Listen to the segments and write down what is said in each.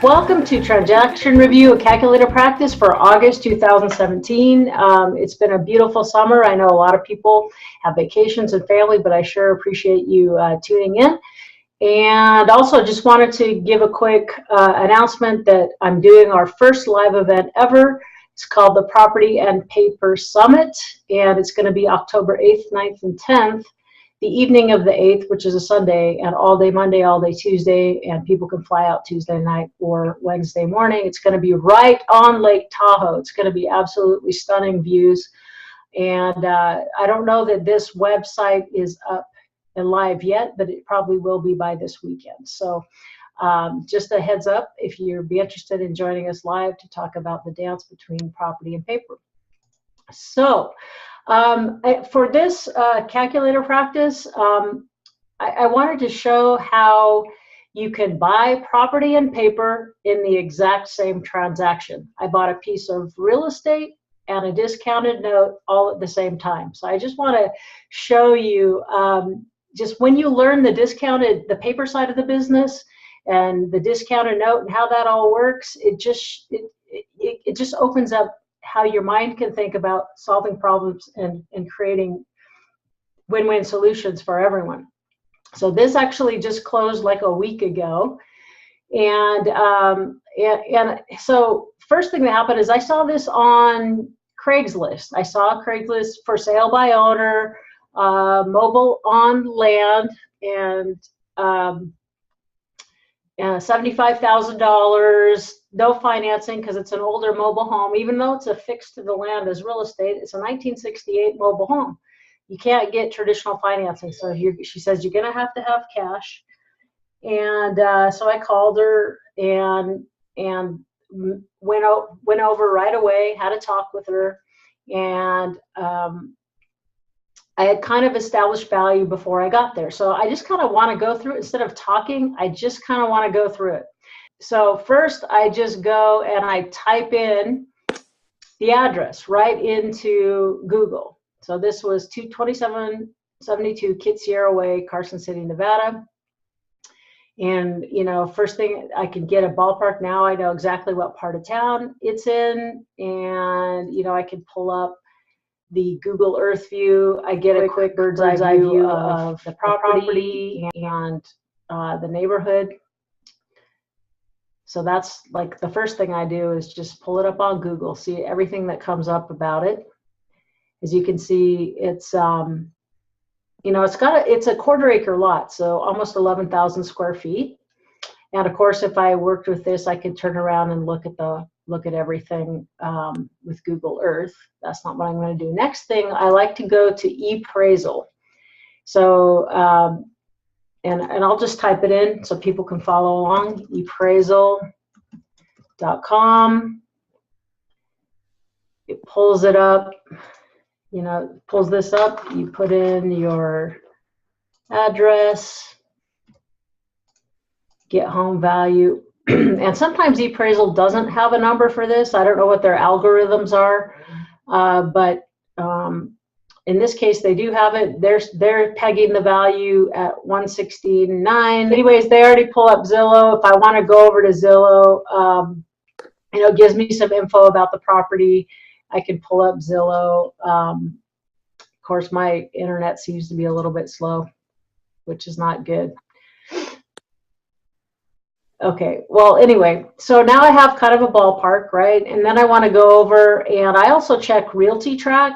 Welcome to Transaction Review, a calculator practice for August 2017. It's been a beautiful summer. I know a lot of people have vacations and family, but I sure appreciate you tuning in. And also just wanted to give a quick announcement that I'm doing our first live event ever. It's called the Property and Paper Summit, and it's going to be October 8th, 9th, and 10th. The evening of the 8th, which is a Sunday, and all day Monday, all day Tuesday, and people can fly out Tuesday night or Wednesday morning. It's going to be right on Lake Tahoe. It's going to be absolutely stunning views. And I don't know that this website is up and live yet, but it probably will be by this weekend. So just a heads up if you'd be interested in joining us live to talk about the dance between property and paper. So for this calculator practice, I wanted to show how you can buy property and paper in the exact same transaction. I bought a piece of real estate and a discounted note all at the same time. So I just want to show you just when you learn the paper side of the business and the discounted note and how that all works, it just opens up how your mind can think about solving problems and creating win-win solutions for everyone. So this actually just closed like a week ago. And so first thing that happened is I saw this on Craigslist. I saw Craigslist for sale by owner, mobile on land, and $75,000, no financing because it's an older mobile home. Even though it's affixed to the land as real estate, it's a 1968 mobile home. You can't get traditional financing. So she says you're going to have cash. And so I called her and went over right away, had a talk with her, and I had kind of established value before I got there. So I just kind of want to go through it. Instead of talking, I just kind of want to go through it. So first I just go and I type in the address right into Google. So this was 2772 Kit Sierra Way, Carson City, Nevada. And, first thing, I can get a ballpark now. I know exactly what part of town it's in. And, I can pull up the Google Earth view. I get a quick bird's eye view of the property and the neighborhood. So that's like the first thing I do is just pull it up on Google, see everything that comes up about it. As you can see, it's it's a quarter-acre lot, so almost 11,000 square feet. And of course, if I worked with this, I could turn around and look at everything with Google Earth. That's not what I'm going to do. Next thing, I like to go to ePraisal. So, and I'll just type it in so people can follow along. ePraisal.com. It pulls it up. Pulls this up. You put in your address, get home value. And sometimes ePraisal doesn't have a number for this. I don't know what their algorithms are, but in this case, they do have it. They're pegging the value at 169. Anyways, they already pull up Zillow. If I want to go over to Zillow, it gives me some info about the property. I can pull up Zillow. Of course, my internet seems to be a little bit slow, which is not good. Okay, well, anyway, so now I have kind of a ballpark, right? And then I want to go over, and I also check RealtyTrack,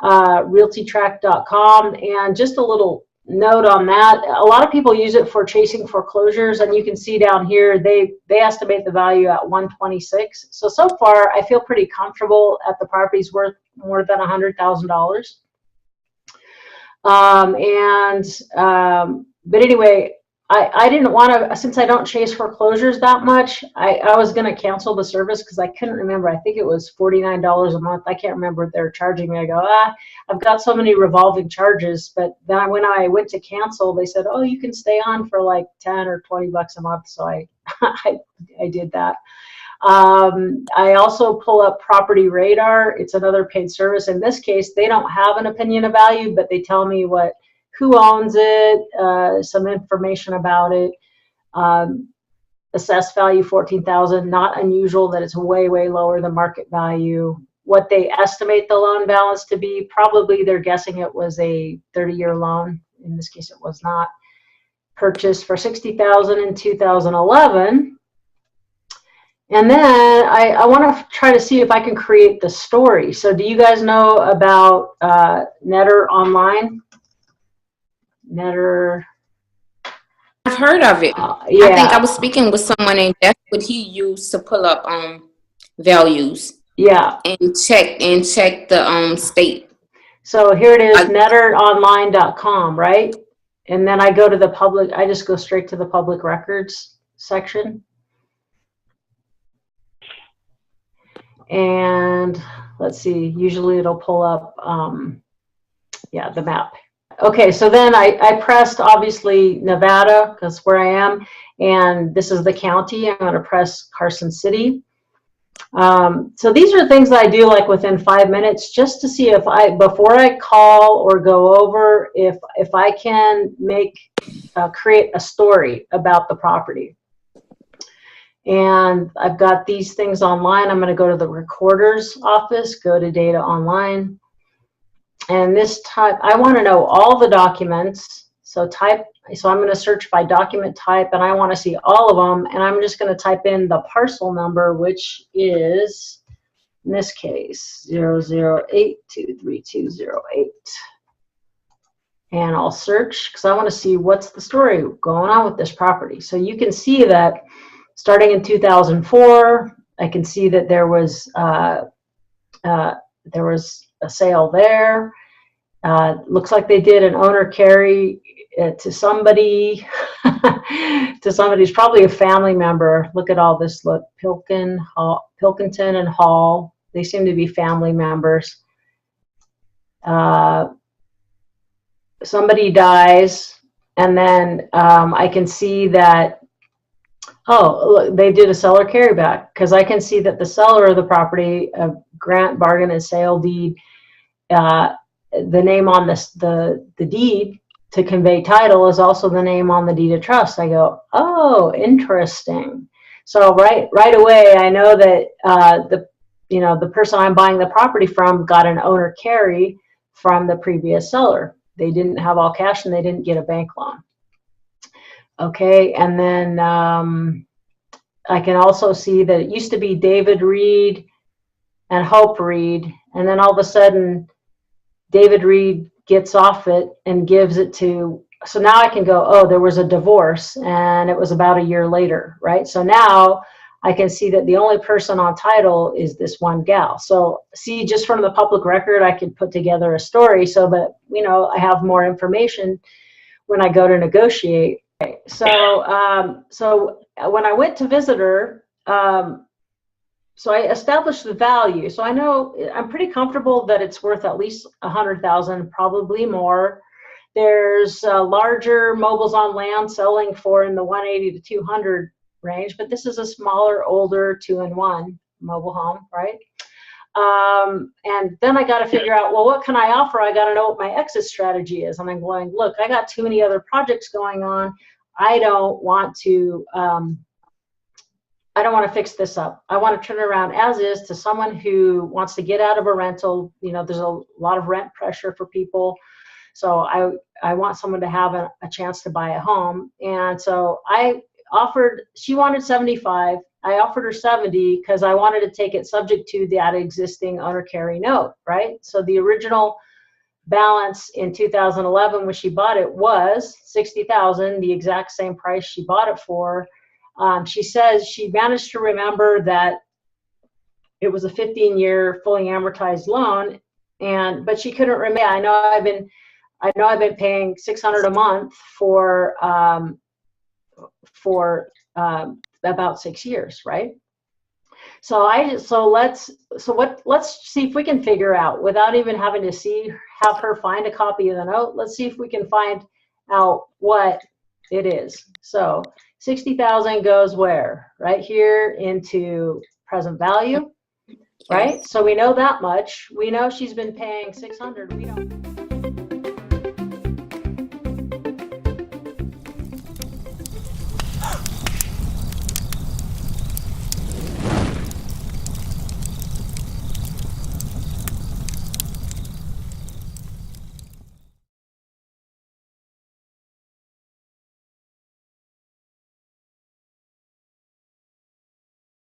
realtytrack.com, and just a little note on that. A lot of people use it for chasing foreclosures, and you can see down here, they estimate the value at 126. So far, I feel pretty comfortable at the property's worth more than $100,000. But anyway, I didn't want to, since I don't chase foreclosures that much, I was going to cancel the service because I couldn't remember. I think it was $49 a month. I can't remember what they're charging me. I go, I've got so many revolving charges. But then when I went to cancel, they said, oh, you can stay on for like 10 or 20 bucks a month. So I did that. I also pull up Property Radar. It's another paid service. In this case, they don't have an opinion of value, but they tell me who owns it, some information about it. assessed value 14,000. Not unusual that it's way, way lower than market value. What they estimate the loan balance to be, probably they're guessing it was a 30-year loan. In this case, it was not. Purchased for 60,000 in 2011. And then I want to try to see if I can create the story. So do you guys know about Netter Online? Netter. I've heard of it. Yeah. I think I was speaking with someone and that's what he used to pull up values. Yeah. And check the state. So here it is, netteronline.com, right? And then I go to the public, I just go straight to the public records section. And let's see, usually it'll pull up, yeah, the map. Okay, so then I pressed, obviously, Nevada, because where I am, and this is the county. I'm going to press Carson City. So these are things that I do like within 5 minutes, just to see if before I call or go over, if I can create a story about the property. And I've got these things online. I'm going to go to the recorder's office, go to data online. And this type, I want to know all the documents. So I'm going to search by document type, and I want to see all of them. And I'm just going to type in the parcel number, which is, in this case, 0082328. And I'll search because I want to see what's the story going on with this property. So you can see that starting in 2004, I can see that there was a sale there. Looks like they did an owner carry to somebody, to somebody who's probably a family member. Look at all this. Look, Pilkington and Hall. They seem to be family members. Somebody dies, and then I can see that, oh, look, they did a seller carryback, because I can see that the seller of the property, grant, bargain, and sale deed, the name on the deed to convey title is also the name on the deed of trust. I go, oh, interesting. So right away, I know that the person I'm buying the property from got an owner carry from the previous seller. They didn't have all cash and they didn't get a bank loan. Okay, and then I can also see that it used to be David Reed and Hope Reed, and then all of a sudden David Reed gets off it and gives it to, so now I can go, oh, there was a divorce and it was about a year later, right? So now I can see that the only person on title is this one gal. So see, just from the public record, I can put together a story so that, I have more information when I go to negotiate. So, so when I went to visit her, so I established the value. So I know I'm pretty comfortable that it's worth at least 100,000, probably more. There's larger mobiles on land selling for in the 180 to 200 range, but this is a smaller, older 2-in-1 mobile home, right? And then I got to figure out, well, what can I offer? I got to know what my exit strategy is. And I'm going, look, I got too many other projects going on. I don't want to fix this up. I want to turn it around as is to someone who wants to get out of a rental. There's a lot of rent pressure for people. So I want someone to have a chance to buy a home. And so she wanted 75. I offered her 70 because I wanted to take it subject to that existing owner carry note, right? So the original balance in 2011 when she bought it was 60,000, the exact same price she bought it for. She says she managed to remember that it was a 15-year fully amortized loan, but she couldn't remember. I know I've been paying $600 a month for about 6 years, right? Let's see if we can figure out, without even having to have her find a copy of the note. Let's see if we can find out what it is. So 60,000 goes where? Right here into present value, right? So we know that much. We know she's been paying 600. We don't.